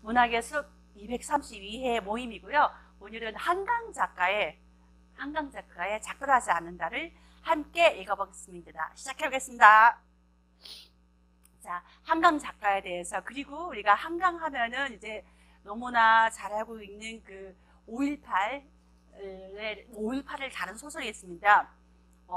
문학의 숲 232회 모임이고요. 오늘은 한강 작가의 작별하지 않는다를 함께 읽어보겠습니다. 시작해보겠습니다. 자, 한강 작가에 대해서, 그리고 우리가 한강 하면은 이제 너무나 잘 알고 있는 그 5.18을 다룬 소설이 있습니다.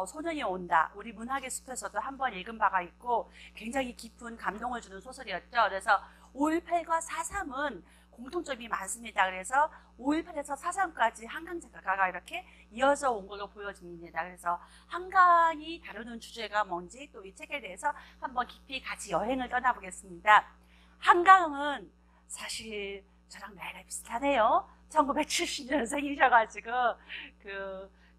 소년이 온다. 우리 문학의 숲에서도 한번 읽은 바가 있고 굉장히 깊은 감동을 주는 소설이었죠. 그래서 5.18과 4.3은 공통점이 많습니다. 그래서 5.18에서 4.3까지 한강 작가가 이렇게 이어져 온 걸로 보여집니다. 그래서 한강이 다루는 주제가 뭔지, 또 이 책에 대해서 한번 깊이 같이 여행을 떠나보겠습니다. 한강은 사실 저랑 나이가 비슷하네요. 1970년생이셔가지고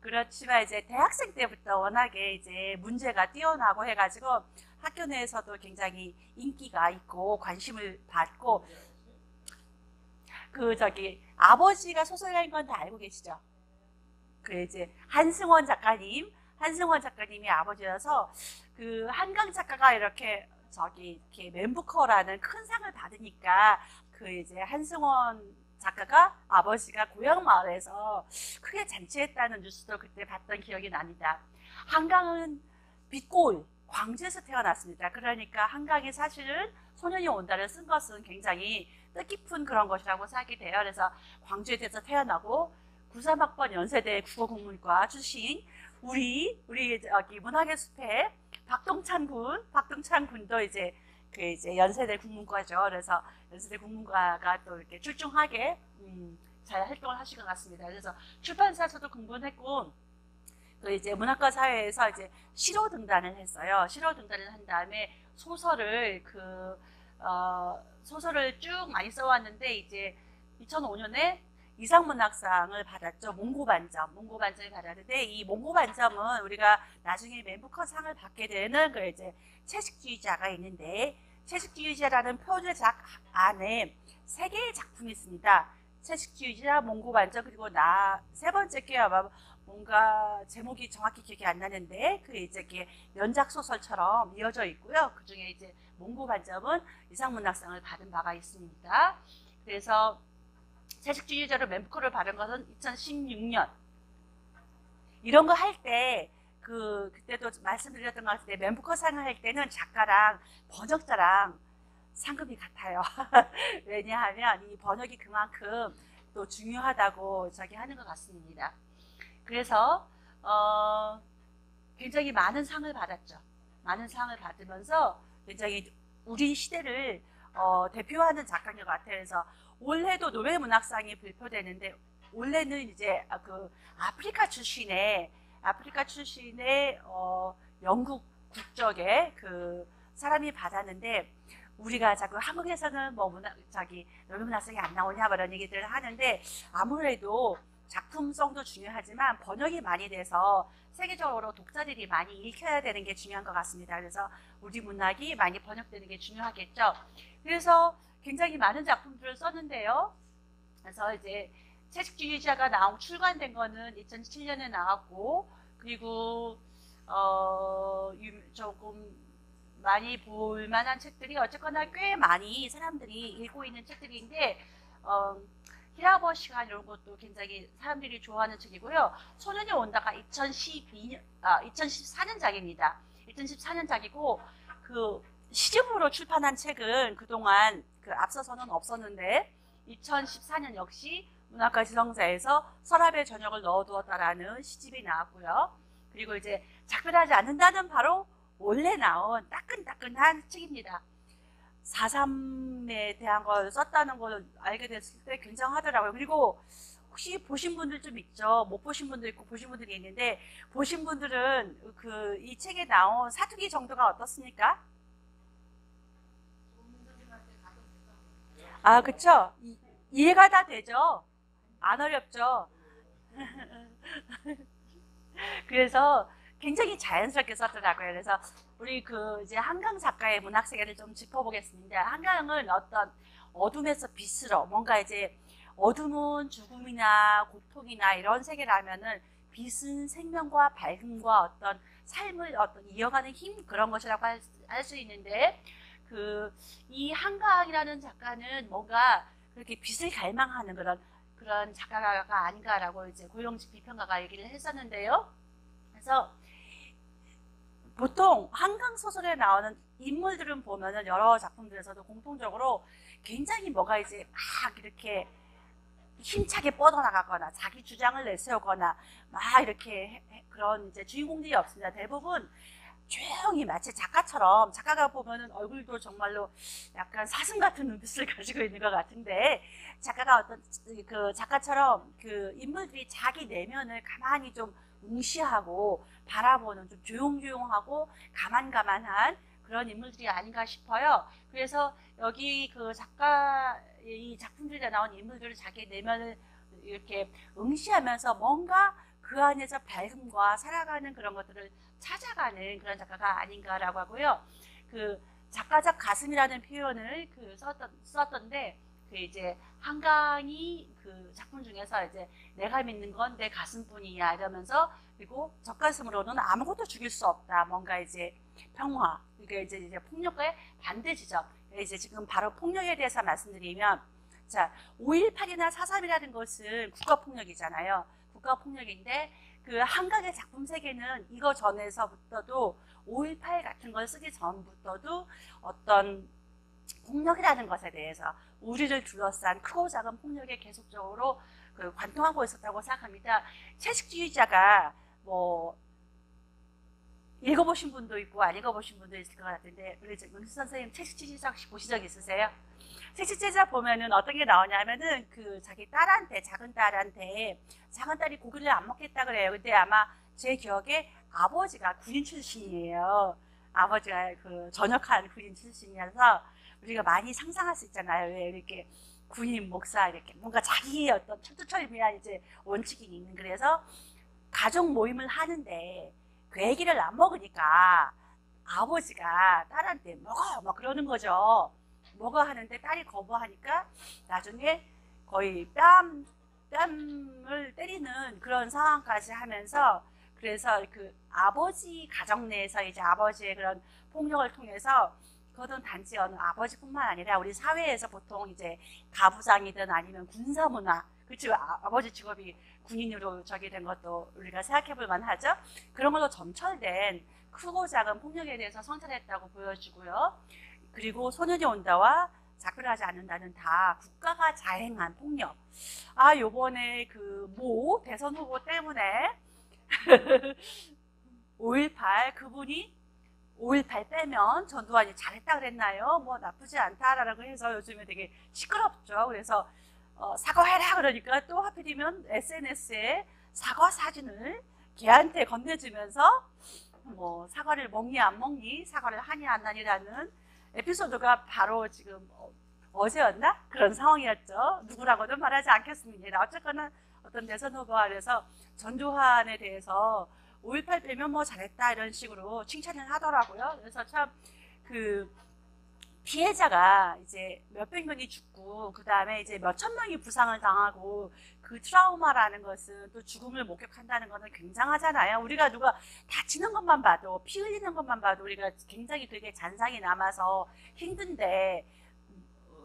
그렇지만 이제 대학생 때부터 워낙에 이제 문제가 뛰어나고 해가지고 학교 내에서도 굉장히 인기가 있고 관심을 받고, 아버지가 소설가인 건 다 알고 계시죠? 이제 한승원 작가님이 아버지여서 그 한강 작가가 이렇게 맨부커라는 큰 상을 받으니까 이제 한승원 작가가 아버지가 고향 마을에서 크게 잔치했다는 뉴스도 그때 봤던 기억이 납니다. 한강은 빛골, 광주에서 태어났습니다. 그러니까 한강이 사실은 소년이 온다를 쓴 것은 굉장히 뜻깊은 그런 것이라고 생각이 돼요. 그래서 광주에서 태어나고 93학번 연세대 국어국문과 출신 우리 문학의 숲에 박동찬 군도 이제 연세대 국문과죠. 그래서 연세대 국문과가 또 이렇게 출중하게 잘 활동을 하신 것 같습니다. 그래서 출판사에서도 공부를 했고, 또 이제 문학과 사회에서 이제 시로 등단을 했어요. 시로 등단을 한 다음에 소설을 쭉 많이 써왔는데, 이제 2005년에 이상문학상을 받았죠. 몽고반점을 받았는데, 이 몽고반점은 우리가 나중에 맨부커상을 받게 되는 이제 채식주의자가 있는데, 채식주의자라는 표제작 안에 3개의 작품이 있습니다. 채식주의자, 몽고반점, 그리고 세 번째 게 아마 뭔가 제목이 정확히 기억이 안 나는데 이제 연작 소설처럼 이어져 있고요. 그 중에 이제 몽고반점은 이상문학상을 받은 바가 있습니다. 그래서 채식주의자로 맨부커를 받은 것은 2016년. 이런 거 할 때 그때도 말씀드렸던 것 같은데, 맨부커상을 할 때는 작가랑 번역자랑 상급이 같아요. 왜냐하면 이 번역이 그만큼 또 중요하다고 하는 것 같습니다. 그래서 굉장히 많은 상을 받았죠. 많은 상을 받으면서 굉장히 우리 시대를 대표하는 작가인 것 같아요. 그래서 올해도 노벨문학상이 발표되는데, 올해는 이제 아프리카 출신의 영국 국적의 사람이 받았는데, 우리가 자꾸 한국에서는 노벨문학상이 안 나오냐 이런 얘기들을 하는데, 아무래도 작품성도 중요하지만 번역이 많이 돼서 세계적으로 독자들이 많이 읽혀야 되는 게 중요한 것 같습니다. 그래서 우리 문학이 많이 번역되는 게 중요하겠죠. 그래서 굉장히 많은 작품들을 썼는데요. 그래서 이제 채식주의자가 출간된 거는 2007년에 나왔고, 그리고 조금 많이 볼만한 책들이 어쨌거나 꽤 많이 사람들이 읽고 있는 책들인데, 히라버 시간 이런 것도 굉장히 사람들이 좋아하는 책이고요. 소년이 온다가 2014년작입니다. 2014년작이고, 시집으로 출판한 책은 그동안 앞서서는 없었는데, 2014년 역시 문학과 지성사에서 서랍에 저녁을 넣어두었다라는 시집이 나왔고요. 그리고 이제 작별하지 않는다는 바로 원래 나온 따끈따끈한 책입니다. 4.3에 대한 걸 썼다는 걸 알게 됐을 때 굉장하더라고요. 그리고 혹시 보신 분들 좀 있죠. 못 보신 분도 있고 보신 분들이 있는데, 보신 분들은 이 책에 나온 사투리 정도가 어떻습니까? 아, 그쵸? 이해가 다 되죠? 안 어렵죠? 그래서 굉장히 자연스럽게 썼더라고요. 그래서 우리 이제 한강 작가의 문학 세계를 좀 짚어보겠습니다. 한강은 어떤 어둠에서 빛으로, 뭔가 이제 어둠은 죽음이나 고통이나 이런 세계라면은 빛은 생명과 밝음과 어떤 삶을 이어가는 힘, 그런 것이라고 할 수 있는데, 이 한강이라는 작가는 뭔가 그렇게 빛을 갈망하는 그런 작가가 아닌가라고 이제 고영식 비평가가 얘기를 했었는데요. 그래서 보통 한강 소설에 나오는 인물들은 보면은 여러 작품들에서도 공통적으로 굉장히 뭐가 이제 막 이렇게 힘차게 뻗어나가거나 자기 주장을 내세우거나 막 이렇게 그런 이제 주인공들이 없습니다. 대부분 조용히 마치 작가처럼, 작가가 보면은 얼굴도 정말로 약간 사슴 같은 눈빛을 가지고 있는 것 같은데, 작가가 그 작가처럼 그 인물들이 자기 내면을 가만히 좀 응시하고 바라보는, 좀 조용조용하고 가만가만한 그런 인물들이 아닌가 싶어요. 그래서 여기 그 작가 이 작품들에 나온 인물들을 자기 내면을 이렇게 응시하면서 뭔가 그 안에서 밝음과 살아가는 그런 것들을 찾아가는 그런 작가가 아닌가라고 하고요. 그 작가적 가슴이라는 표현을 썼던데, 그 이제 한강이 그 작품 중에서 이제 내가 믿는 건 내 가슴뿐이야 이러면서, 그리고 젖가슴으로는 아무것도 죽일 수 없다. 뭔가 이제 평화, 이게 이제 폭력의 반대 지점. 이제 지금 바로 폭력에 대해서 말씀드리면, 자, 5.18이나 4.3이라는 것은 국가폭력이잖아요. 국가폭력인데, 그 한강의 작품 세계는 이거 전에서부터도 5.18 같은 걸 쓰기 전부터도 어떤 폭력이라는 것에 대해서 우리를 둘러싼 크고 작은 폭력에 계속적으로 그 관통하고 있었다고 생각합니다. 채식주의자가 뭐 읽어보신 분도 있고 안 읽어보신 분도 있을 것 같은데, 우리 명수 선생님 채식주의자 혹시 보신 적 있으세요? 채식주의자 보면은 어떤 게 나오냐면은 그 자기 딸한테, 작은 딸이 고기를 안 먹겠다 그래요. 근데 아마 제 기억에 아버지가 군인 출신이에요. 아버지가 그 전역한 군인 출신이라서 우리가 많이 상상할 수 있잖아요. 왜 이렇게 군인, 목사 이렇게 뭔가 자기의 어떤 철두철미한 이제 원칙이 있는, 그래서 가족 모임을 하는데 그 애기를 안 먹으니까 아버지가 딸한테 먹어 막 그러는 거죠. 먹어 하는데 딸이 거부하니까 나중에 거의 뺨을 때리는 그런 상황까지 하면서, 그래서 그 아버지 가정 내에서 이제 아버지의 그런 폭력을 통해서, 그것은 단지 어느 아버지뿐만 아니라 우리 사회에서 보통 이제 가부장이든 아니면 군사문화, 그렇죠. 아버지 직업이 군인으로 저기 된 것도 우리가 생각해 볼 만하죠. 그런 걸로 점철된 크고 작은 폭력에 대해서 성찰했다고 보여지고요. 그리고 소년이 온다와 작별하지 않는다는 다 국가가 자행한 폭력. 아, 요번에 그 모 대선 후보 때문에 5.18 그분이 5.18 빼면 전두환이 잘했다 그랬나요? 뭐 나쁘지 않다라고 해서 요즘에 되게 시끄럽죠. 그래서 사과해라 그러니까 또 하필이면 SNS에 사과 사진을 걔한테 건네주면서 뭐 사과를 먹니 안 먹니, 사과를 하니 안 하니라는 에피소드가 바로 지금 어제였나? 그런 상황이었죠. 누구라고는 말하지 않겠습니다. 어쨌거나 어떤 대선 후보가 그래서 전두환에 대해서 5.18 빼면 뭐 잘했다 이런 식으로 칭찬을 하더라고요. 그래서 참 그 피해자가 이제 몇백 명이 죽고 그 다음에 이제 몇천 명이 부상을 당하고 그 트라우마라는 것은 또 죽음을 목격한다는 것은 굉장하잖아요. 우리가 누가 다치는 것만 봐도, 피 흘리는 것만 봐도 우리가 굉장히 되게 잔상이 남아서 힘든데,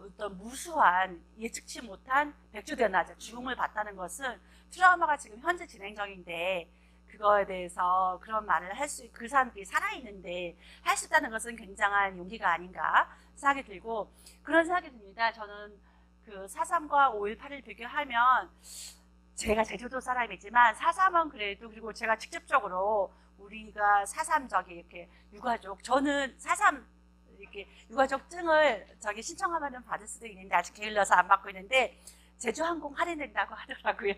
어떤 무수한 예측치 못한 백주대낮에 죽음을 봤다는 것은 트라우마가 지금 현재 진행 중인데, 그거에 대해서 그런 말을 그 사람들이 살아있는데 할 수 있다는 것은 굉장한 용기가 아닌가 생각이 들고, 그런 생각이 듭니다. 저는 그 4.3과 5.18을 비교하면, 제가 제주도 사람이지만 4.3은 그래도, 그리고 제가 직접적으로 우리가 4.3 저기 이렇게 유가족, 저는 4.3 이렇게 유가족 증을 저기 신청하면 받을 수도 있는데 아직 게을러서 안 받고 있는데, 제주항공 할인된다고 하더라고요.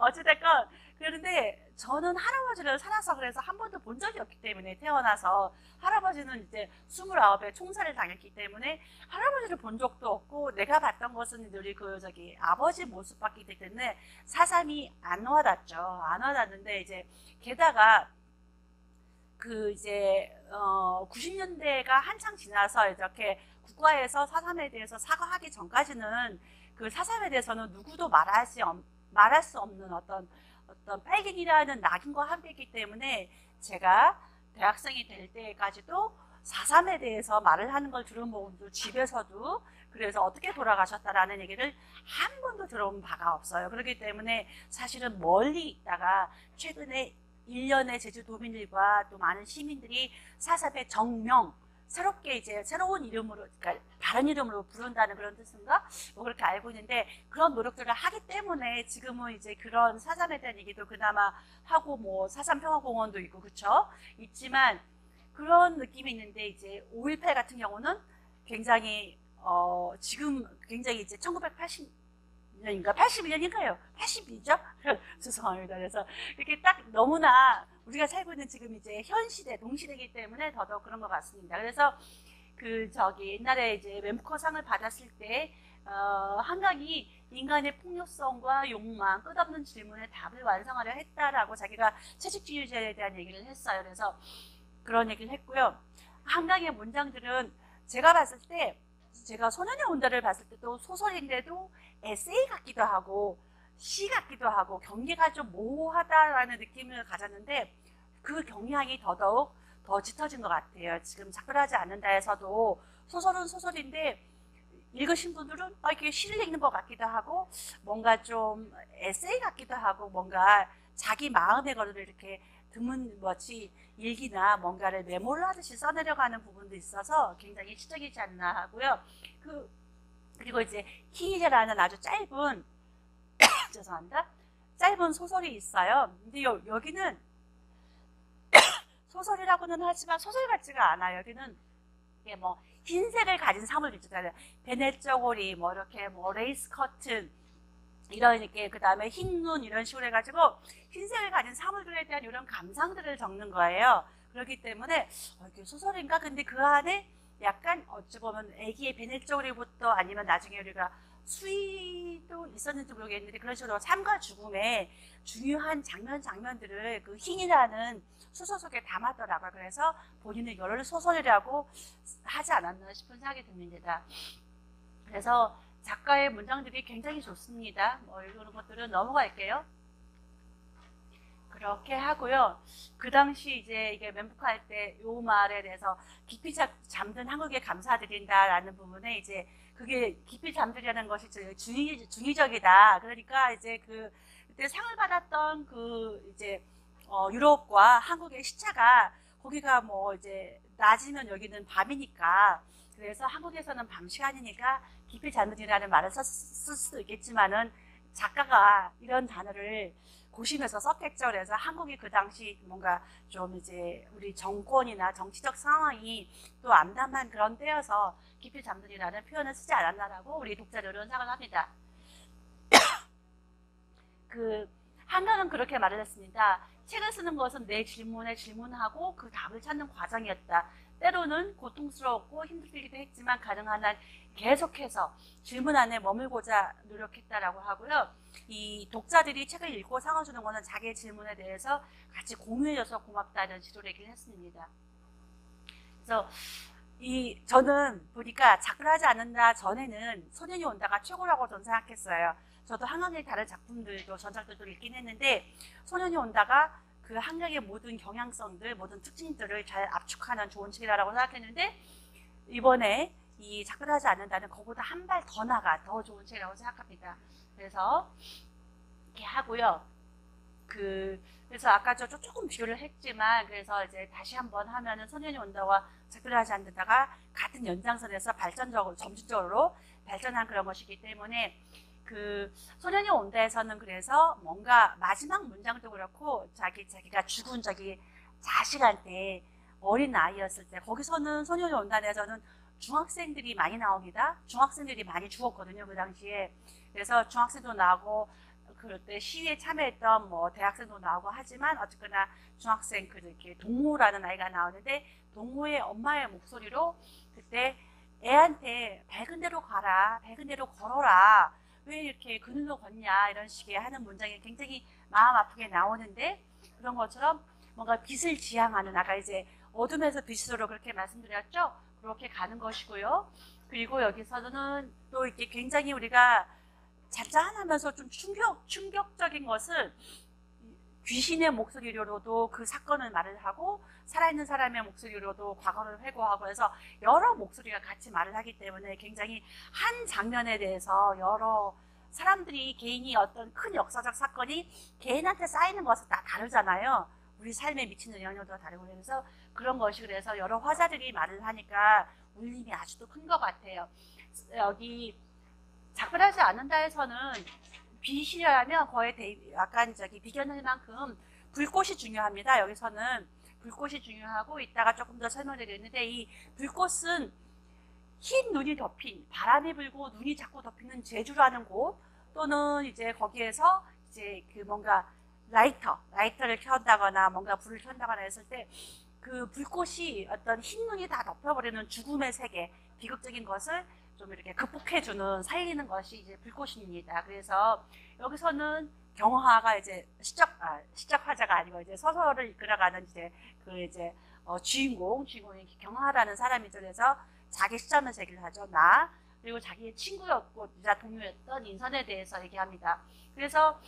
어찌됐건 그런데 저는 할아버지를 살아서 그래서 한 번도 본 적이 없기 때문에, 태어나서 할아버지는 이제 29에 총살을 당했기 때문에 할아버지를 본 적도 없고, 내가 봤던 것은 우리 그 저기 아버지 모습밖에 때문에 4.3이 안 와닿죠. 안 와닿는데, 이제 게다가 그 이제 90년대가 한창 지나서 이렇게 국가에서 4.3에 대해서 사과하기 전까지는 그 4.3에 대해서는 누구도 말할 수 없는 어떤 빨갱이라는 낙인과 함께했기 때문에, 제가 대학생이 될 때까지도 4.3에 대해서 말을 하는 걸 들은 분도 집에서도 그래서 어떻게 돌아가셨다라는 얘기를 한 번도 들어본 바가 없어요. 그렇기 때문에 사실은 멀리 있다가 최근에 1년의 제주도민들과 또 많은 시민들이 4.3의 정명, 새롭게 이제 새로운 이름으로, 그러니까 다른 이름으로 부른다는 그런 뜻인가? 뭐 그렇게 알고 있는데 그런 노력들을 하기 때문에 지금은 이제 그런 4.3에 대한 얘기도 그나마 하고 뭐 4.3 평화공원도 있고 그쵸? 있지만 그런 느낌이 있는데 이제 5.18 같은 경우는 굉장히 지금 굉장히 이제 1980년인가 81년인가요? 80이죠? 죄송합니다. 그래서 이렇게 딱 너무나 우리가 살고 있는 지금 이제 현 시대, 동시대이기 때문에 더더욱 그런 것 같습니다. 그래서 그 옛날에 이제 mem커상을 받았을 때 한강이 인간의 폭력성과 욕망, 끝없는 질문에 답을 완성하려 했다라고 자기가 채식주의자에 대한 얘기를 했어요. 그래서 그런 얘기를 했고요. 한강의 문장들은 제가 봤을 때 제가 소년의 온다를 봤을 때도 소설인데도 에세이 같기도 하고 시 같기도 하고 경계가 좀 모호하다라는 느낌을 가졌는데 그 경향이 더더욱 더 짙어진 것 같아요. 지금 작별하지 않는다에서도 소설은 소설인데 읽으신 분들은 이렇게 시를 읽는 것 같기도 하고 뭔가 좀 에세이 같기도 하고 뭔가 자기 마음의 거를 이렇게 드문머치 일기나 뭔가를 메모를 하듯이 써내려가는 부분도 있어서 굉장히 시적이지 않나 하고요. 그리고 이제 킹이라는 아주 짧은 죄송합니다. 짧은 소설이 있어요. 근데 여기는 소설이라고는 하지만 소설 같지가 않아요. 여기는 이게 뭐 흰색을 가진 사물들 있잖아요. 베넷 저고리, 뭐 이렇게 뭐 레이스 커튼 이런 이렇게 그 다음에 흰 눈 이런 식으로 해가지고 흰색을 가진 사물들에 대한 이런 감상들을 적는 거예요. 그렇기 때문에 이게 소설인가? 근데 그 안에 약간 어찌 보면 애기의 베넷 저고리부터 아니면 나중에 우리가 수위도 있었는지 모르겠는데 그런 식으로 삶과 죽음의 중요한 장면들을 그 흰이라는 소설 속에 담았더라고요. 그래서 본인은 여러 소설이라고 하지 않았나 싶은 생각이 듭니다. 그래서 작가의 문장들이 굉장히 좋습니다. 뭐 이런 것들은 넘어갈게요. 그렇게 하고요. 그 당시 이제 이게 멘부카 할 때 요 말에 대해서 깊이 잠든 한국에 감사드린다라는 부분에 이제 그게 깊이 잠들이라는 것이 중의적이다. 그러니까 이제 그때 상을 받았던 그 이제 유럽과 한국의 시차가 거기가 뭐 이제 낮이면 여기는 밤이니까 그래서 한국에서는 밤 시간이니까 깊이 잠들이라는 말을 쓸 수도 있겠지만은 작가가 이런 단어를 고심해서 썼겠죠. 그래서 한국이 그 당시 뭔가 좀 이제 우리 정권이나 정치적 상황이 또 암담한 그런 때여서 깊이 잠들이라는 표현을 쓰지 않았나라고 우리 독자들은 생각을 합니다. 한강은 그렇게 말을 했습니다. 책을 쓰는 것은 내 질문에 질문하고 그 답을 찾는 과정이었다. 때로는 고통스러웠고 힘들기도 했지만 가능한 한 계속해서 질문 안에 머물고자 노력했다라고 하고요. 이 독자들이 책을 읽고 상을 주는 것은 자기의 질문에 대해서 같이 공유해줘서 고맙다는 식으로 얘기를 했습니다. 그래서 저는 보니까 작별하지 않는다 전에는 소년이 온다가 최고라고 저는 생각했어요. 저도 한강의 다른 작품들도 전작들도 읽긴 했는데 소년이 온다가 그 한강의 모든 경향성들, 모든 특징들을 잘 압축하는 좋은 책이라고 생각했는데 이번에 이 작별하지 않는다는 그보다 한 발 더 나가 더 좋은 책이라고 생각합니다. 그래서 이렇게 하고요. 그래서 아까 저 조금 비교를 했지만 그래서 이제 다시 한번 하면은 소년이 온다와 작별하지 않는다가 같은 연장선에서 점진적으로 발전한 그런 것이기 때문에 소년이 온다에서는 그래서 뭔가 마지막 문장도 그렇고 자기가 죽은 자식한테 어린 아이였을 때 거기서는 소년이 온다에서는 중학생들이 많이 나옵니다. 중학생들이 많이 죽었거든요. 그 당시에. 그래서 중학생도 나오고 그럴 때 시위에 참여했던 뭐 대학생도 나오고 하지만 어쨌거나 중학생 이렇게 동무라는 아이가 나오는데 동무의 엄마의 목소리로 그때 애한테 밝은 데로 가라, 밝은 데로 걸어라. 왜 이렇게 그늘로 걷냐 이런 식의 하는 문장이 굉장히 마음 아프게 나오는데 그런 것처럼 뭔가 빛을 지향하는 아까 이제 어둠에서 빛으로 그렇게 말씀드렸죠. 그렇게 가는 것이고요. 그리고 여기서는 또 이렇게 굉장히 우리가 잔잔하면서 좀 충격적인 것은 귀신의 목소리로도 그 사건을 말을 하고 살아있는 사람의 목소리로도 과거를 회고하고 해서 여러 목소리가 같이 말을 하기 때문에 굉장히 한 장면에 대해서 여러 사람들이 개인이 어떤 큰 역사적 사건이 개인한테 쌓이는 것은 다 다르잖아요. 우리 삶에 미치는 영향도 다르고 그래서 그런 것이 그래서 여러 화자들이 말을 하니까 울림이 아주 또 큰 것 같아요. 여기 작별하지 않는다에서는 빛이라면 거의 약간 비견할 만큼 불꽃이 중요합니다. 여기서는 불꽃이 중요하고 이따가 조금 더 설명드리겠는데 이 불꽃은 흰 눈이 덮인 바람이 불고 눈이 자꾸 덮이는 제주라는 곳 또는 이제 거기에서 이제 그 뭔가 라이터를 켠다거나 뭔가 불을 켠다거나 했을 때 그 불꽃이 어떤 흰 눈이 다 덮여버리는 죽음의 세계 비극적인 것을 좀 이렇게 극복해주는 살리는 것이 이제 불꽃입니다. 그래서 여기서는 경화가 이제 시적 화자가 아니고 이제 서서를 이끌어가는 이제 주인공이 경화라는 사람이죠. 그래서 자기 시점에서 얘기를 하죠. 나 그리고 자기의 친구였고 동료였던 인선에 대해서 얘기합니다. 그래서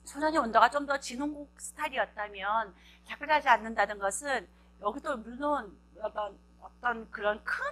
소년의 온도가 좀 더 진홍국 스타일이었다면 작별하지 않는다는 것은 여기도 물론 어떤 그런 큰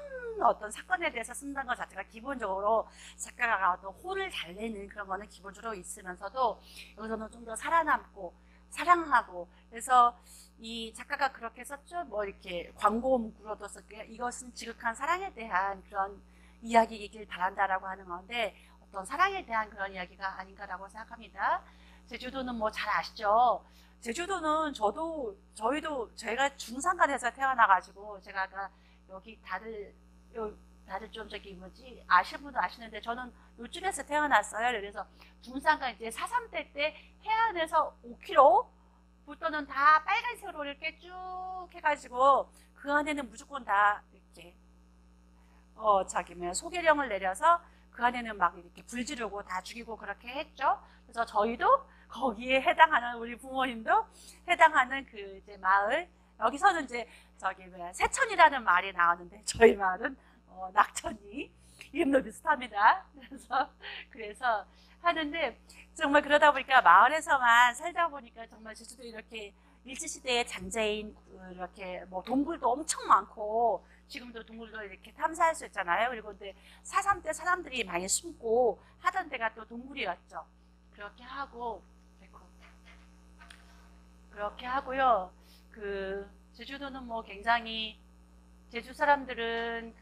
어떤 사건에 대해서 쓴다는 것 자체가 기본적으로 작가가 어떤 혼을 잘 내는 그런 거는 기본적으로 있으면서도 여기서는 좀 더 살아남고 사랑하고 그래서 이 작가가 그렇게 썼죠. 뭐 이렇게 광고 문구로도 썼고요. 이것은 지극한 사랑에 대한 그런 이야기이길 바란다라고 하는 건데 어떤 사랑에 대한 그런 이야기가 아닌가라고 생각합니다. 제주도는 뭐 잘 아시죠? 제주도는 저희가 중산간에서 태어나가지고 제가 아까 여기 다들 좀 아시는 분도 아시는데 저는 요쪽에서 태어났어요. 그래서 중산간 이제 4.3대 때 해안에서 5km 붙도는 다 빨간색으로 이렇게 쭉 해가지고 그 안에는 무조건 다 이렇게 소계령을 내려서 그 안에는 막 이렇게 불 지르고 다 죽이고 그렇게 했죠. 그래서 저희도 거기에 해당하는 우리 부모님도 해당하는 그 이제 마을 여기서는 이제 세천이라는 말이 나왔는데 저희 마을은 낙천이 이름도 비슷합니다. 그래서 하는데 정말 그러다 보니까 마을에서만 살다 보니까 정말 제주도 이렇게 일제시대의 잔재인 이렇게 뭐 동굴도 엄청 많고 지금도 동굴도 이렇게 탐사할 수 있잖아요. 그리고 근데 4.3 때 사람들이 많이 숨고 하던 데가 또 동굴이었죠. 그렇게 하고요. 그 제주도는 뭐 굉장히 제주 사람들은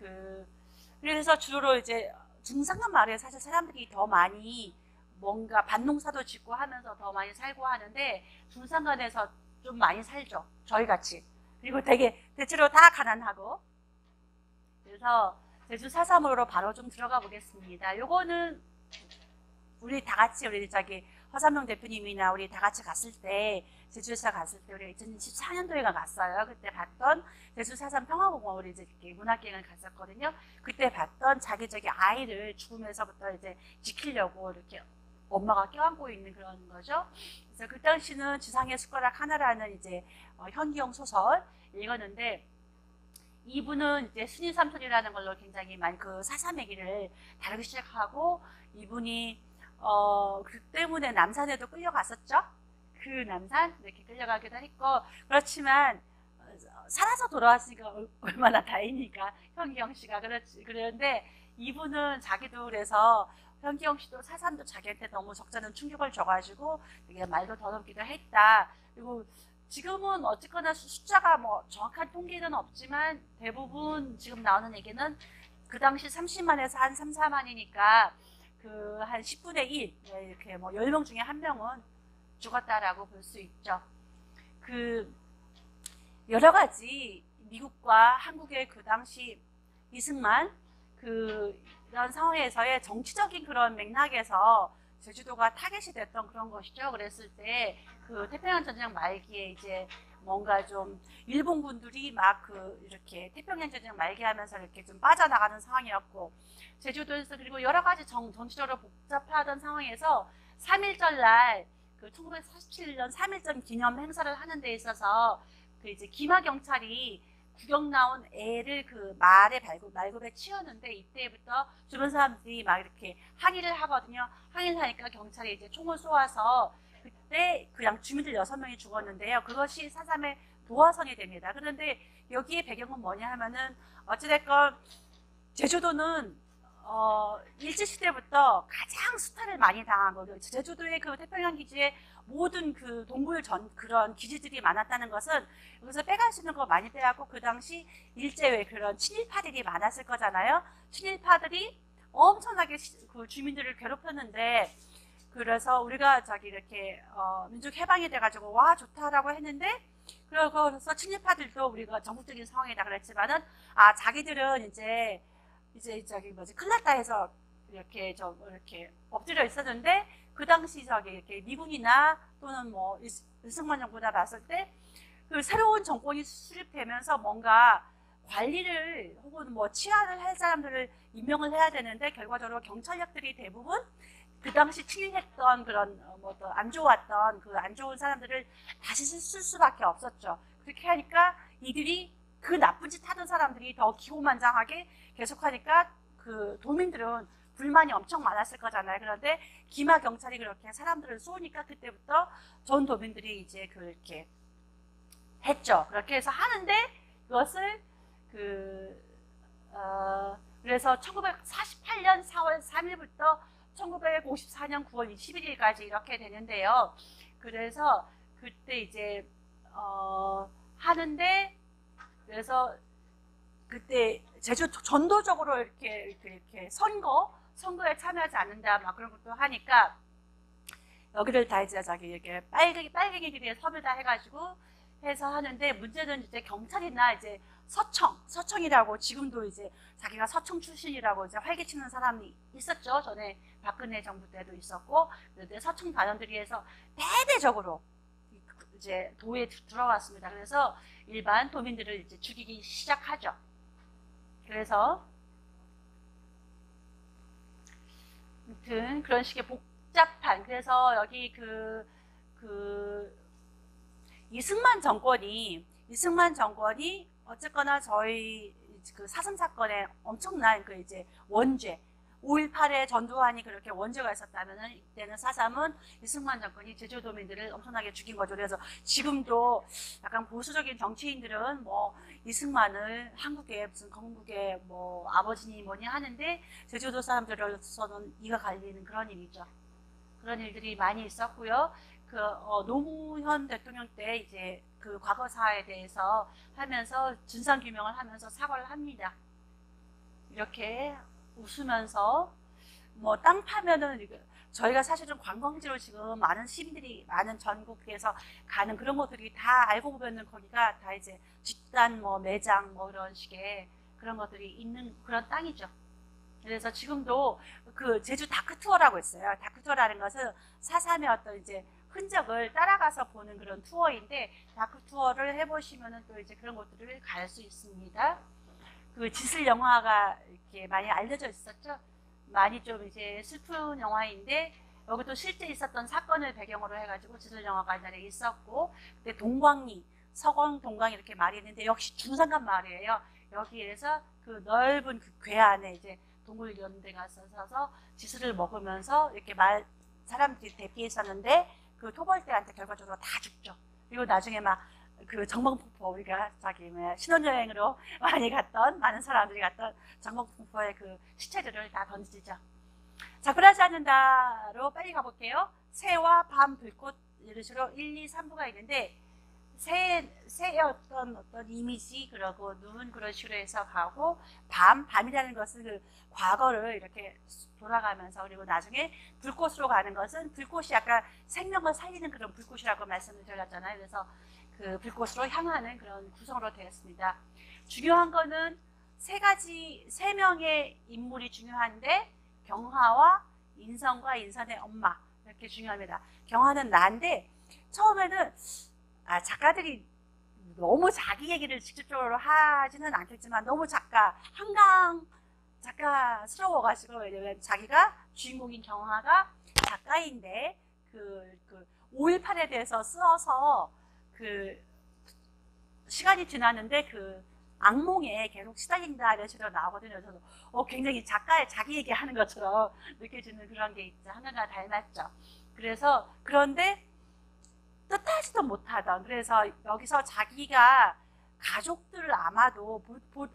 그래서 주로 이제 중산간 마을에 사실 사람들이 더 많이 뭔가 밭농사도 짓고 하면서 더 많이 살고 하는데 중산간에서 좀 많이 살죠. 저희 같이. 그리고 대체로 다 가난하고. 그래서 제주 4.3으로 바로 좀 들어가 보겠습니다. 요거는 우리 다 같이 허삼영 대표님이나 우리 다 같이 갔을 때 제주에서 갔을 때 우리 2014년도에 갔어요. 그때 봤던 제주 4.3 평화공원 우리 이제 이렇게 문학여행을 갔었거든요. 그때 봤던 자기 아이를 죽음에서부터 이제 지키려고 이렇게 엄마가 껴안고 있는 그런 거죠. 그래서 그 당시는 지상의 숟가락 하나라는 이제 현기영 소설 읽었는데 이분은 이제 순인 삼촌이라는 걸로 굉장히 많이 그 4.3 얘기를 다루기 시작하고 이분이 그 때문에 남산에도 끌려갔었죠. 그 남산 이렇게 끌려가기도 했고 그렇지만 살아서 돌아왔으니까 얼마나 다행이니까 현기영 씨가 그런데 이분은 자기도 그래서 현기영 씨도 4.3도 자기한테 너무 적잖은 충격을 줘가지고 되게 말도 더듬기도 했다. 그리고 지금은 어쨌거나 숫자가 뭐 정확한 통계는 없지만 대부분 지금 나오는 얘기는 그 당시 30만에서 한 3, 4만이니까 그 한 10분의 1 이렇게 뭐 10명 중에 1명은 죽었다라고 볼 수 있죠. 그 여러 가지 미국과 한국의 그 당시 이승만 이런 상황에서의 정치적인 그런 맥락에서 제주도가 타겟이 됐던 그런 것이죠. 그랬을 때 그 태평양 전쟁 말기에 이제 뭔가 좀 일본군들이 막 이렇게 태평양 전쟁 말기 하면서 이렇게 좀 빠져나가는 상황이었고 제주도에서 그리고 여러 가지 정치적으로 복잡하던 상황에서 3.1절 날 1947년 3.1절 기념 행사를 하는 데 있어서 이제 기마 경찰이 구경 나온 애를 그 말굽에 치웠는데 이때부터 주변 사람들이 막 이렇게 항의를 하거든요. 항의를 하니까 경찰이 이제 총을 쏘아서 그때 그냥 주민들 6명이 죽었는데요. 그것이 4.3의 도화선이 됩니다. 그런데 여기에 배경은 뭐냐 하면은 어찌됐건 제주도는 일제시대부터 가장 수탈을 많이 당한 거죠. 제주도의 그 태평양 기지에 모든 그 동굴 그런 기지들이 많았다는 것은 여기서 빼갈 수 있는 거 많이 빼갖고 그 당시 일제의 그런 친일파들이 많았을 거잖아요. 친일파들이 엄청나게 그 주민들을 괴롭혔는데 그래서 우리가 이렇게 민족 해방이 돼가지고 와 좋다라고 했는데 그래서 친일파들도 우리가 전국적인 상황이다 그랬지만은 자기들은 이제 큰일 났다 해서 이렇게 이렇게 엎드려 있었는데 그 당시 이렇게 미군이나 또는 뭐 이승만 정부나 봤을 때 그 새로운 정권이 수립되면서 뭔가 관리를 혹은 뭐 치안을 할 사람들을 임명을 해야 되는데 결과적으로 경찰력들이 대부분 그 당시 친일했던 그런 안 좋았던 그 안 좋은 사람들을 다시 쓸 수밖에 없었죠. 그렇게 하니까 이들이 그 나쁜 짓 하던 사람들이 더 기고만장하게 계속하니까 그 도민들은 불만이 엄청 많았을 거잖아요. 그런데 기마 경찰이 그렇게 사람들을 쏘니까 그때부터 전 도민들이 이제 그렇게 했죠. 그렇게 해서 하는데 그것을 그래서 1948년 4월 3일부터 1954년 9월 21일까지 이렇게 되는데요. 그래서 그때 이제 하는데 그래서 그때 제주 전도적으로 이렇게 선거에 참여하지 않는다 막 그런 것도 하니까 여기를 다 이제 이렇게 빨갱이들이 섭외다 해가지고 해서 하는데 문제는 이제 경찰이나 이제 서청이라고 지금도 이제 자기가 서청 출신이라고 이제 활개치는 사람이 있었죠. 전에 박근혜 정부 때도 있었고 그런데 서청 단원들이 해서 대대적으로 이제 도에 들어왔습니다. 그래서 일반 도민들을 이제 죽이기 시작하죠. 그래서 아무튼 그런 식의 복잡한 그래서 여기 이승만 정권이 어쨌거나 저희 그 사슴 사건에 엄청난 그 이제 원죄 5.18에 전두환이 그렇게 원죄가 있었다면은 이때는 4.3은 이승만 정권이 제주도민들을 엄청나게 죽인 거죠. 그래서 지금도 약간 보수적인 정치인들은 뭐 이승만을 한국의 무슨 건국의 뭐 아버지니 뭐니 하는데 제주도 사람들로서는 이가 갈리는 그런 일이죠. 그런 일들이 많이 있었고요. 노무현 대통령 때 이제 그 과거사에 대해서 하면서 진상규명을 하면서 사과를 합니다. 이렇게 웃으면서 뭐 땅 파면은 저희가 사실은 관광지로 지금 많은 시민들이 많은 전국에서 가는 그런 것들이 다 알고 보면은 거기가 다 이제 집단 뭐 매장 뭐 이런 식의 그런 것들이 있는 그런 땅이죠. 그래서 지금도 그 제주 다크투어라고 있어요. 다크투어라는 것은 4.3의 어떤 이제 흔적을 따라가서 보는 그런 투어인데 다크투어를 해보시면은 또 이제 그런 곳들을 갈 수 있습니다. 그 지슬 영화가 이렇게 많이 알려져 있었죠. 많이 좀 이제 슬픈 영화인데 여기도 실제 있었던 사건을 배경으로 해가지고 지슬 영화가 옛날에 있었고 그때 동광리, 서광, 동광 이렇게 말이 있는데 역시 중산간 마을이에요. 여기에서 그 넓은 그 궤 안에 이제 동굴 이런 데 가서 지슬을 먹으면서 이렇게 사람들이 대피했었는데 그 토벌대한테 결과적으로 다 죽죠. 그리고 나중에 막 그 정방폭포 우리가 신혼여행으로 많은 사람들이 갔던 정방폭포의 그 시체들을 다 던지죠. 자, 그러지 않는다로 빨리 가볼게요. 새와 밤, 불꽃 이런 식으로 1, 2, 3부가 있는데 새의 어떤 이미지 그러고 눈 그런 식으로 해서 가고 밤이라는 것은 그 과거를 이렇게 돌아가면서 그리고 나중에 불꽃으로 가는 것은 불꽃이 약간 생명을 살리는 그런 불꽃이라고 말씀을 드렸잖아요. 그래서 그 불꽃으로 향하는 그런 구성으로 되었습니다. 중요한 거는 세 명의 인물이 중요한데 경화와 인성과 인선의 엄마 이렇게 중요합니다. 경화는 나인데 처음에는 작가들이 너무 자기 얘기를 직접적으로 하지는 않겠지만 너무 작가스러워가지고 왜냐면 자기가 주인공인 경화가 작가인데 그 5.18에 대해서 쓰어서 그 시간이 지났는데 그 악몽에 계속 시달린다 이런 식으로 나오거든요. 그래서 굉장히 작가의 자기 얘기하는 것처럼 느껴지는 그런 게 있죠. 하나가 닮았죠. 그래서 그런데 뜻하지도 못하던, 그래서 여기서 자기가 가족들을 아마도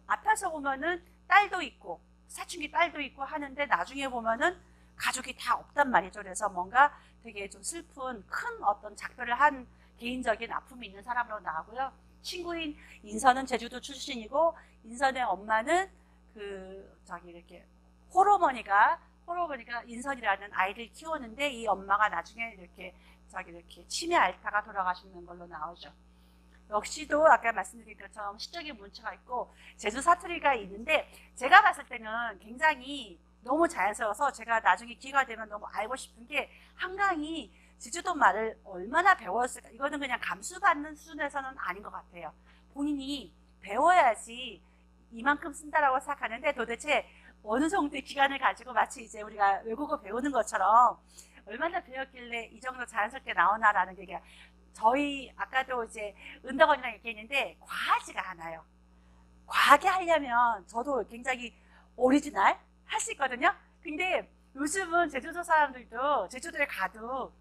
앞에서 보면은 딸도 있고 사춘기 딸도 있고 하는데 나중에 보면은 가족이 다 없단 말이죠. 그래서 뭔가 되게 좀 슬픈 큰 어떤 작별을 한 개인적인 아픔이 있는 사람으로 나오고요. 친구인 인선은 제주도 출신이고 인선의 엄마는 이렇게 홀어머니가 인선이라는 아이를 키우는데 이 엄마가 나중에 이렇게 치매 앓다가 돌아가시는 걸로 나오죠. 역시도 아까 말씀드린 것처럼 시적인 문체가 있고 제주 사투리가 있는데 제가 봤을 때는 굉장히 너무 자연스러워서 제가 나중에 기회가 되면 너무 알고 싶은 게 한강이 제주도 말을 얼마나 배웠을까. 이거는 그냥 감수받는 수준에서는 아닌 것 같아요. 본인이 배워야지 이만큼 쓴다라고 생각하는데 도대체 어느 정도의 기간을 가지고 마치 이제 우리가 외국어 배우는 것처럼 얼마나 배웠길래 이 정도 자연스럽게 나오나라는 게 저희 아까도 이제 은덕언니랑 얘기했는데 과하지가 않아요. 과하게 하려면 저도 굉장히 오리지널 할 수 있거든요. 근데 요즘은 제주도 사람들도 제주도에 가도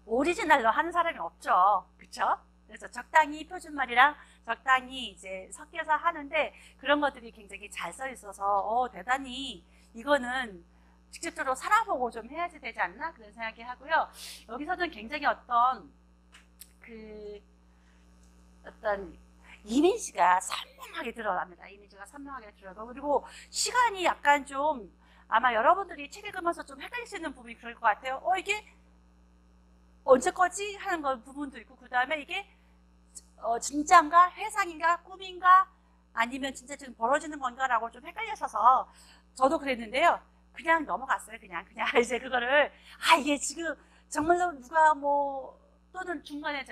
오리지널로 하는 사람이 없죠. 그쵸? 그래서 적당히 표준말이랑 적당히 이제 섞여서 하는데 그런 것들이 굉장히 잘 써 있어서 대단히 이거는 직접적으로 살아보고 좀 해야지 되지 않나 그런 생각이 하고요. 여기서는 굉장히 어떤 이미지가 선명하게 드러납니다. 이미지가 선명하게 드러나고 그리고 시간이 약간 좀 아마 여러분들이 책 읽으면서 좀 헷갈리시는 부분이 그럴 것 같아요. 이게 언제 거지? 하는 건 부분도 있고 그 다음에 이게 진짜인가? 회상인가? 꿈인가? 아니면 진짜 지금 벌어지는 건가? 라고 좀 헷갈려서 저도 그랬는데요. 그냥 넘어갔어요. 그냥 이제 그거를 이게 지금 정말로 누가 또는 중간에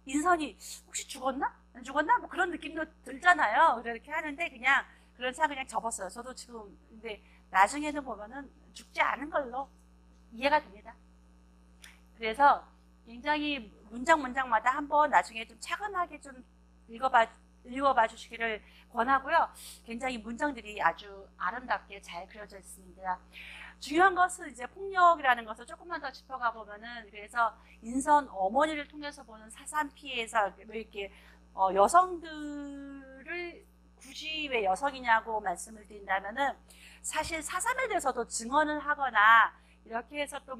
인선이 혹시 죽었나? 안 죽었나? 뭐 그런 느낌도 들잖아요. 그렇게 하는데 그냥 그런 차 그냥 접었어요. 저도 지금 근데 나중에는 보면은 죽지 않은 걸로 이해가 됩니다. 그래서 굉장히 문장마다 한번 나중에 좀 차분하게 좀 읽어봐 주시기를 권하고요. 굉장히 문장들이 아주 아름답게 잘 그려져 있습니다. 중요한 것은 이제 폭력이라는 것을 조금만 더 짚어가 보면은 그래서 인선 어머니를 통해서 보는 사산 피해에서 왜 이렇게 여성들을 굳이 왜 여성이냐고 말씀을 드린다면은 사실 사삼에 대해서도 증언을 하거나 이렇게 해서 또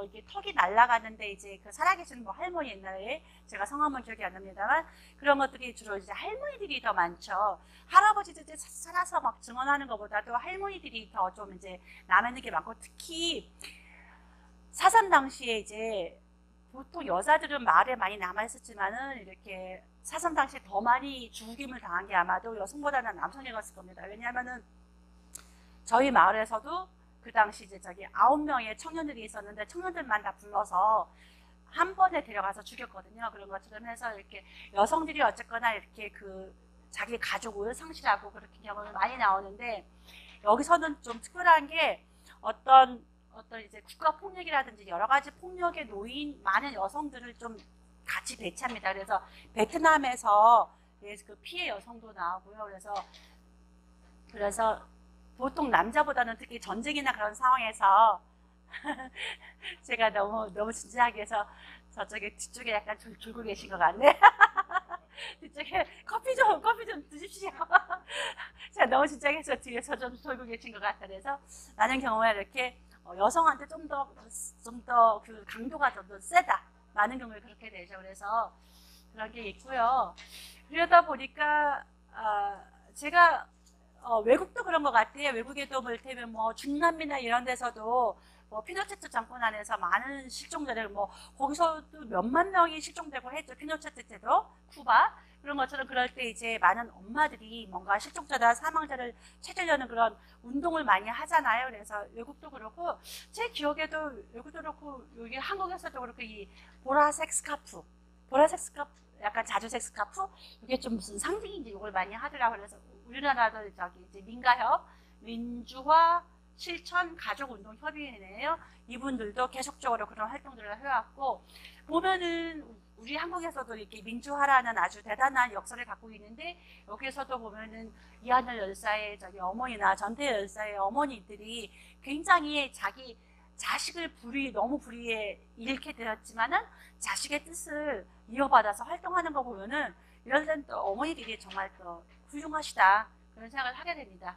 이렇게 턱이 날아가는데 이제 살아계신 할머니 옛날에 제가 성함은 기억이 안 납니다만 그런 것들이 주로 이제 할머니들이 더 많죠. 할아버지들 살아서 증언하는 것보다도 할머니들이 더 좀 이제 남아있는 게 많고 특히 사삼 당시에 이제 보통 여자들은 마을에 많이 남아있었지만은 이렇게 사삼 당시에 더 많이 죽임을 당한 게 아마도 여성보다는 남성이었을 겁니다. 왜냐하면은 저희 마을에서도 그 당시 이제 9명의 청년들이 있었는데 청년들만 다 불러서 한 번에 데려가서 죽였거든요. 그런 것처럼 해서 이렇게 여성들이 어쨌거나 이렇게 자기 가족을 상실하고 그렇게 경험이 많이 나오는데 여기서는 좀 특별한 게 어떤 이제 국가 폭력이라든지 여러 가지 폭력에 놓인 많은 여성들을 좀 같이 배치합니다. 그래서 베트남에서 그 피해 여성도 나오고요. 그래서 보통 남자보다는 특히 전쟁이나 그런 상황에서 제가 너무 진지하게 해서 저쪽에 뒤쪽에 약간 졸고 계신 것 같네. 뒤쪽에 커피 좀 드십시오. 제가 너무 진지하게 해서 뒤에서 좀 졸고 계신 것 같아. 그래서 많은 경우에 이렇게 여성한테 좀 더 그 강도가 좀 더 세다. 많은 경우에 그렇게 되죠. 그래서 그런 게 있고요. 그러다 보니까 제가 외국도 그런 것 같아요. 외국에도 이를테면 중남미나 이런 데서도 피노체트 정권 안에서 많은 실종자들 거기서도 몇만 명이 실종되고 했죠. 피노체트 때도 쿠바 그런 것처럼 그럴 때 이제 많은 엄마들이 뭔가 실종자나 사망자를 찾으려는 그런 운동을 많이 하잖아요. 그래서 외국도 그렇고 제 기억에도 외국도 그렇고 여기 한국에서도 그렇고 이 보라색 스카프 약간 자주색 스카프 이게 좀 무슨 상징인지 이걸 많이 하더라고요. 그래서 우리나라도 이제 민가협 민주화 실천 가족운동협의회네요. 이분들도 계속적으로 그런 활동들을 해왔고 보면은 우리 한국에서도 이렇게 민주화라는 아주 대단한 역사를 갖고 있는데 여기에서도 보면은 이하늘 열사의 어머니나 전태 열사의 어머니들이 굉장히 자기 자식을 너무 불의에 잃게 되었지만은 자식의 뜻을 이어받아서 활동하는 거 보면은 이럴 땐 또 어머니들이 정말 또 훌륭하시다 그런 생각을 하게 됩니다.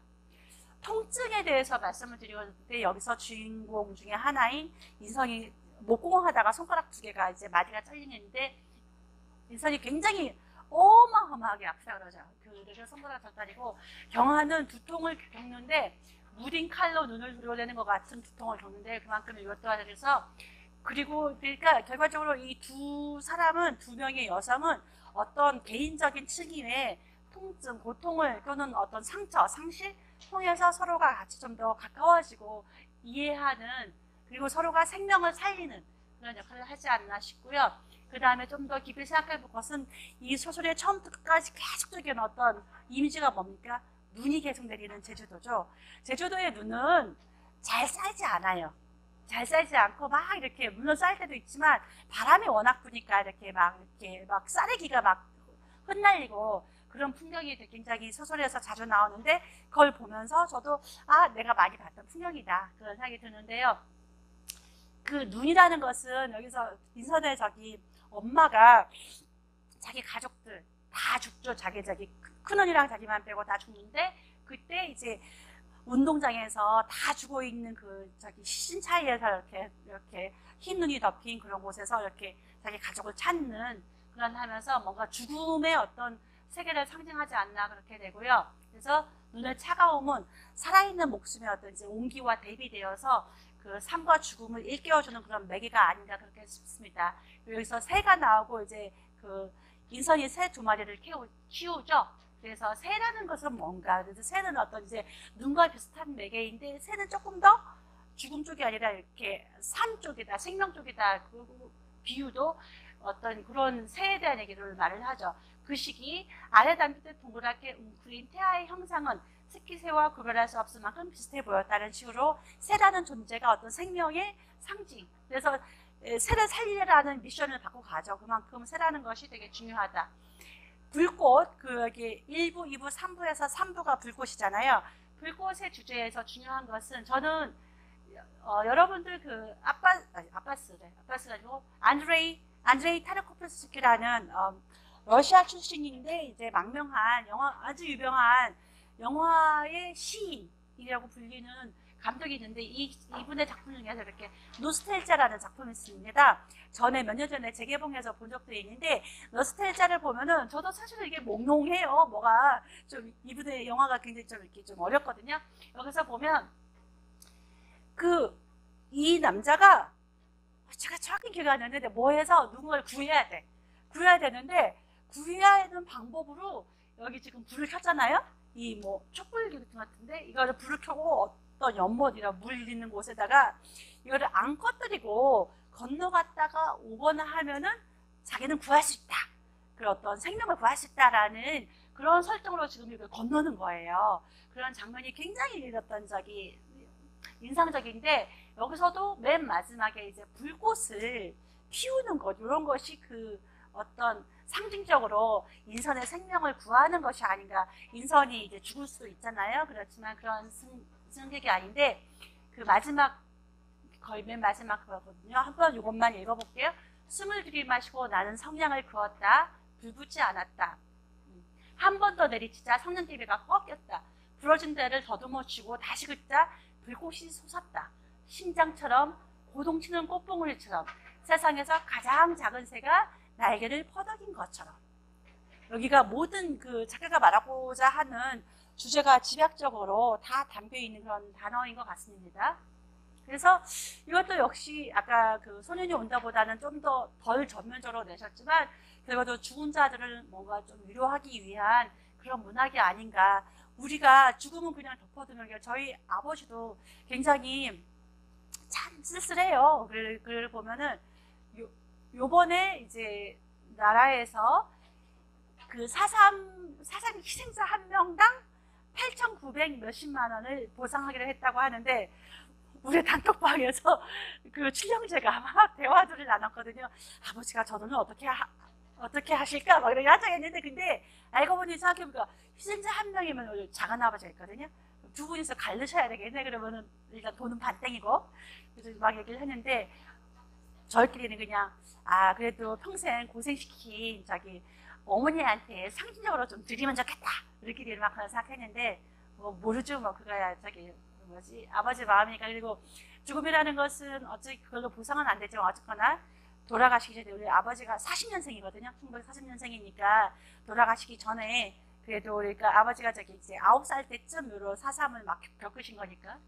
통증에 대해서 말씀을 드리는데 여기서 주인공 중에 하나인 인선이 목공하다가 손가락 2개가 이제 마디가 잘리는데 인선이 굉장히 어마어마하게 아프다 그러죠. 그래서 손가락 절단이고 경화는 두통을 겪는데 무딘 칼로 눈을 드러내는 것 같은 두통을 겪는데 그만큼 이것도 그래서 그리고 그러니까 결과적으로 이 두 사람은 두 명의 여성은 어떤 개인적인 측면의 통증, 고통을 또는 어떤 상처, 상실 통해서 서로가 같이 좀 더 가까워지고 이해하는 그리고 서로가 생명을 살리는 그런 역할을 하지 않나 싶고요. 그 다음에 좀 더 깊이 생각해 볼 것은 이 소설의 처음부터 끝까지 계속적인 어떤 이미지가 뭡니까? 눈이 계속 내리는 제주도죠. 제주도의 눈은 잘 쌓이지 않아요. 잘 쌓이지 않고 막 이렇게 물론 쌓일 때도 있지만 바람이 워낙 부니까 이렇게 막 쌀레기가 막 흩날리고 그런 풍경이 굉장히 소설에서 자주 나오는데 그걸 보면서 저도 내가 많이 봤던 풍경이다 그런 생각이 드는데요. 그 눈이라는 것은 여기서 인선의 엄마가 자기 가족들 다 죽죠. 자기 큰언니랑 자기만 빼고 다 죽는데 그때 이제 운동장에서 다 죽어 있는 시신 차이에서 이렇게 흰 눈이 덮인 그런 곳에서 이렇게 자기 가족을 찾는 그런 하면서 뭔가 죽음의 어떤 세계를 상징하지 않나 그렇게 되고요. 그래서 눈의 차가움은 살아있는 목숨의 어떤 이제 온기와 대비되어서 그 삶과 죽음을 일깨워주는 그런 매개가 아닌가 그렇게 싶습니다. 여기서 새가 나오고 이제 그 인선이 새 2마리를 키우죠. 그래서 새라는 것은 뭔가 그래서 새는 어떤 이제 눈과 비슷한 매개인데 새는 조금 더 죽음 쪽이 아니라 이렇게 삶 쪽이다, 생명 쪽이다. 그 비유도 어떤 그런 새에 대한 얘기를 말을 하죠. 그 시기 아래 단빛에 동그랗게 웅크린 태아의 형상은 새끼새와 구별할 수 없을 만큼 비슷해 보였다는 식으로 새라는 존재가 어떤 생명의 상징. 그래서 새를 살리라는 미션을 받고 가죠. 그만큼 새라는 것이 되게 중요하다. 불꽃, 여기 1부, 2부, 3부에서 3부가 불꽃이잖아요. 불꽃의 주제에서 중요한 것은 저는 여러분들 아빠스가 아니고 안드레이 타르코프스키라는 러시아 출신인데 이제 망명한 아주 유명한 영화의 시인이라고 불리는 감독이 있는데 이분의 작품 중에서 이렇게 노스텔자라는 작품이 있습니다. 몇 년 전에 재개봉해서 본 적도 있는데 노스텔자를 보면은 저도 사실 이게 몽롱해요. 뭐가 좀 이분의 영화가 굉장히 좀 이렇게 좀 어렵거든요. 여기서 보면 이 남자가 제가 정확히 기억이 안 나는데 뭐해서 누군가를 구해야 되는데 구해야 하는 방법으로 여기 지금 불을 켰잖아요. 이 촛불 같은데 이거를 불을 켜고 어떤 연못이나 물 있는 곳에다가 이거를 안 꺼뜨리고 건너갔다가 오거나 하면은 자기는 구할 수 있다. 그 어떤 생명을 구할 수 있다라는 그런 설정으로 지금 이걸 건너는 거예요. 그런 장면이 굉장히 어떤 인상적인데 여기서도 맨 마지막에 이제 불꽃을 피우는 것 이런 것이 어떤 상징적으로 인선의 생명을 구하는 것이 아닌가. 인선이 이제 죽을 수도 있잖아요. 그렇지만 그런 승객이 아닌데 거의 맨 마지막 그거거든요. 한번 이것만 읽어볼게요. 숨을 들이마시고 나는 성냥을 그었다. 불 붙지 않았다. 한 번 더 내리치자 성냥개비가 꺾였다. 부러진 데를 더듬어 쥐고 다시 긋자 불꽃이 솟았다. 심장처럼 고동치는 꽃봉오리처럼 세상에서 가장 작은 새가 날개를 퍼덕인 것처럼. 여기가 모든 작가가 말하고자 하는 주제가 집약적으로 다 담겨있는 그런 단어인 것 같습니다. 그래서 이것도 역시 아까 소년이 온다보다는 좀 더 덜 전면적으로 내셨지만 그래도 죽은 자들을 뭔가 좀 위로하기 위한 그런 문학이 아닌가. 우리가 죽음은 그냥 덮어두면 저희 아버지도 굉장히 참 쓸쓸해요. 그걸 보면은 요번에 이제 나라에서 사삼 희생자 한 명당 8,900 몇십만 원을 보상하기로 했다고 하는데 우리 단톡방에서 춘령제가 막 대화들을 나눴거든요. 아버지가 저 돈을 어떻게 하실까 막 이렇게 하자했는데 근데 알고 보니 생각해보니까 희생자 한 명이면 작은 아버지가 있거든요. 두 분이서 갈르셔야 되겠네. 그러면은 일단 돈은 반땡이고. 그래서 막 얘기를 했는데 저희끼리는 그냥 그래도 평생 고생시킨 자기 어머니한테 상징적으로 좀 드리면 좋겠다 우리끼리 막 그런 생각했는데 뭐 모르죠. 뭐 그거야 저기 뭐지 아버지 마음이니까. 그리고 죽음이라는 것은 어차피 그걸로 보상은 안 되지만 어쨌거나 돌아가시기 전에 우리 아버지가 40년생이거든요. 1940년생이니까 돌아가시기 전에 그래도 그러니까 아버지가 저기 이제 9살 때쯤으로 사삼을 막 겪으신 거니까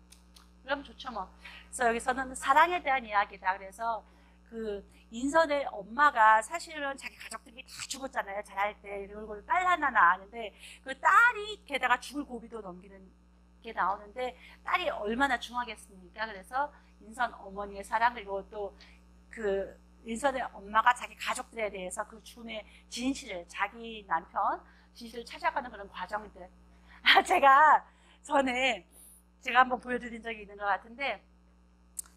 그럼 좋죠 뭐. 그래서 여기서는 사랑에 대한 이야기다. 그래서 그 인선의 엄마가 사실은 자기 가족들이 다 죽었잖아요. 자랄 때 얼굴 딸 하나 낳았는데 그 딸이 게다가 죽을 고비도 넘기는 게 나오는데 딸이 얼마나 중하겠습니까? 그래서 인선 어머니의 사랑 그리고 또 그 인선의 엄마가 자기 가족들에 대해서 그 죽음의 진실을 자기 남편 진실을 찾아가는 그런 과정들. 제가 전에 제가 한번 보여드린 적이 있는 것 같은데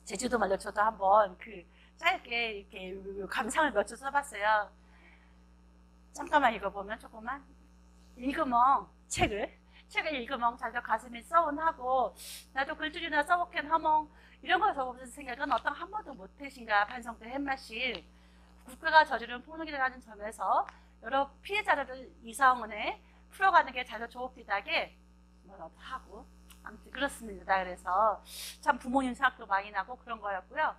제주도 말로 저도 한번 그 짧게 이렇게 감상을 몇 줄 써봤어요. 잠깐만 읽어보면 조금만 읽으멍 책을 읽으멍 자기가 가슴이 썩은하고 나도 글줄이나 써먹긴 하멍 이런 걸 적어보는 생각은 어떤 한 번도 못해신가 반성된 햇맛이 국가가 저지른 폭력이라는 점에서 여러 피해자들을 이성원에 풀어가는 게 자주 조업디다게 뭐라도 하고 아무튼 그렇습니다. 그래서 참 부모님 생각도 많이 나고 그런 거였고요.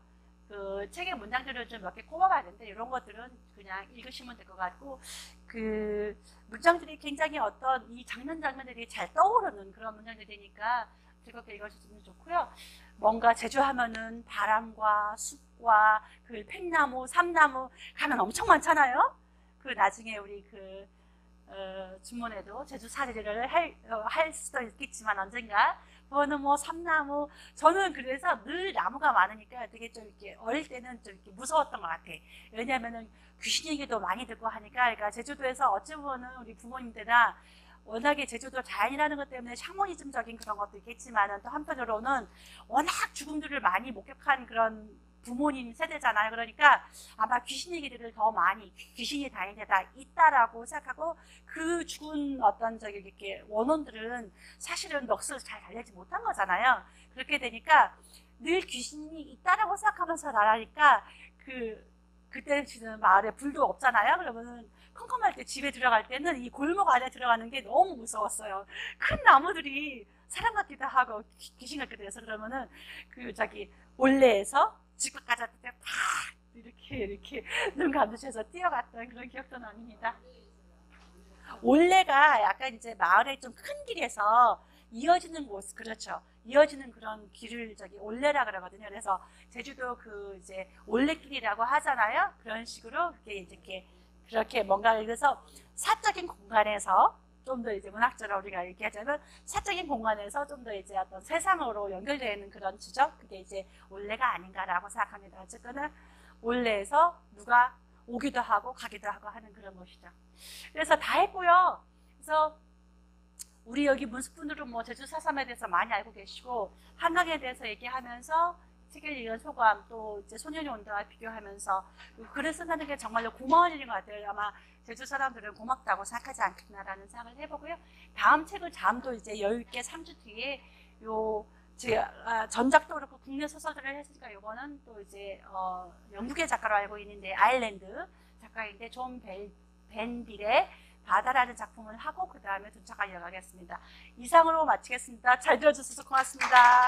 그 책의 문장들을 좀 몇 개 꼽아봤는데 이런 것들은 그냥 읽으시면 될 것 같고 그 문장들이 굉장히 어떤 이 장면들이 잘 떠오르는 그런 문장들이니까 즐겁게 읽어주시면 좋고요. 뭔가 제주하면은 바람과 숲과 그 팽나무, 삼나무 가면 엄청 많잖아요. 그 나중에 우리 그 주문에도 제주 사례를 할 수도 있겠지만 언젠가 그거는 뭐 삼나무 저는 그래서 늘 나무가 많으니까 되게 좀 이렇게 어릴 때는 좀 이렇게 무서웠던 것 같아. 왜냐하면은 귀신 얘기도 많이 듣고 하니까 그러니까 제주도에서 어찌 보면은 우리 부모님들이나 워낙에 제주도 자연이라는 것 때문에 샤머니즘적인 그런 것도 있겠지만은 또 한편으로는 워낙 죽음들을 많이 목격한 그런 부모님 세대잖아요. 그러니까 아마 귀신 얘기들을 더 많이 귀신이 다니는 데다 있다라고 생각하고 그 죽은 어떤 저기 이렇게 원혼들은 사실은 넋을 잘 달래지 못한 거잖아요. 그렇게 되니까 늘 귀신이 있다라고 생각하면서 나라니까 그때는 지금 마을에 불도 없잖아요. 그러면은 컴컴할 때 집에 들어갈 때는 이 골목 안에 들어가는 게 너무 무서웠어요. 큰 나무들이 사람 같기도 하고 귀신 같기도 해서 그러면은 그 저기 올레에서 집까지 왔을 때 팍 이렇게 눈 감으셔서 뛰어갔던 그런 기억도 납니다. 올레가 약간 이제 마을의 좀 큰 길에서 이어지는 곳, 그렇죠. 이어지는 그런 길을 저기 올레라 그러거든요. 그래서 제주도 그 이제 올레길이라고 하잖아요. 그런 식으로 그게 이제 이렇게 그렇게 뭔가 그래서 사적인 공간에서 좀 더 이제 문학적으로 우리가 얘기하자면 사적인 공간에서 좀 더 이제 어떤 세상으로 연결되는 그런 주적 그게 이제 올레가 아닌가라고 생각합니다. 어쨌거나 올레에서 누가 오기도 하고 가기도 하고 하는 그런 것이죠. 그래서 다 했고요. 그래서 우리 여기 문수분들은 뭐 제주 4.3에 대해서 많이 알고 계시고 한강에 대해서 얘기하면서 책을 읽은 소감 또 이제 소년이 온다와 비교하면서 글을 쓴다는 게 정말로 고마운 일인 것 같아요. 아마 제주 사람들은 고맙다고 생각하지 않겠나라는 생각을 해보고요. 다음 책을 잠도 이제 여유있게 3주 뒤에 제가 전작도 그렇고 국내 소설들을 했으니까 이거는 또 이제 영국의 작가로 알고 있는데 아일랜드 작가인데 존 벤빌의 바다라는 작품을 하고 그 다음에 두 차가 이어가겠습니다. 이상으로 마치겠습니다. 잘 들어주셔서 고맙습니다.